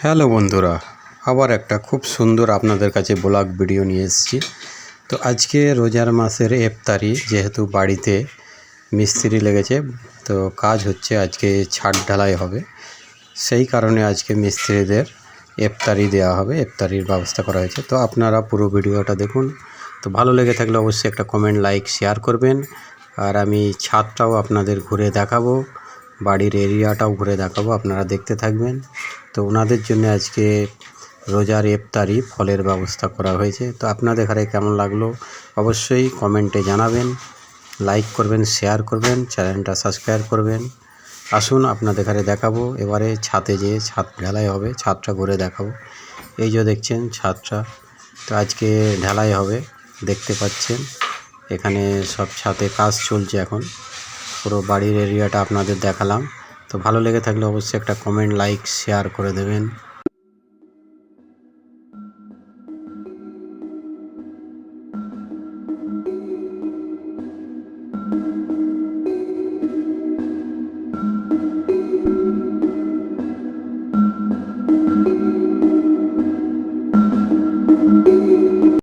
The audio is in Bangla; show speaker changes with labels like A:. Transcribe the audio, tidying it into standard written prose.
A: হ্যালো বন্ধুরা, আবার একটা খুব সুন্দর আপনাদের কাছে ব্লগ ভিডিও নিয়ে এসেছি। তো আজকে রোজার মাসের ইফতারি, যেহেতু বাড়িতে মিস্ত্রি লেগেছে, তো কাজ হচ্ছে, আজকে ছাদ ঢালাই হবে, সেই কারণে আজকে মিস্ত্রিদের ইফতারি দেওয়া হবে, ইফতারির ব্যবস্থা করা হয়েছে। তো আপনারা পুরো ভিডিওটা দেখুন। তো ভালো লেগে থাকলে অবশ্যই একটা কমেন্ট, লাইক, শেয়ার করবেন। আর আমি ছাদটাও আপনাদের ঘুরে দেখাবো, বাড়ির এরিয়াটাও ঘুরে দেখাবো, আপনারা দেখতে থাকবেন। তো ওনাদের জন্য আজকে রোজার ইফতারি ফলের ব্যবস্থা করা হয়েছে। তো আপনাদের ঘরে কেমন লাগলো অবশ্যই কমেন্টে জানাবেন, লাইক করবেন, শেয়ার করবেন, চ্যানেলটা সাবস্ক্রাইব করবেন। আসুন আপনাদের ঘরে দেখাবো। এবারে ছাদে যেয়ে ছাদ ঢালাই হবে, ছাদটা ঘুরে দেখাবো। এই যে দেখছেন ছাদটা, তো আজকে ঢালাই হবে, দেখতে পাচ্ছেন এখানে সব ছাদে কাজ চলছে এখন। পুরো বাড়ির এরিয়াটা আপনাদের দেখালাম। তো ভালো লেগে থাকলে অবশ্যই একটা কমেন্ট, লাইক, শেয়ার করে দেবেন।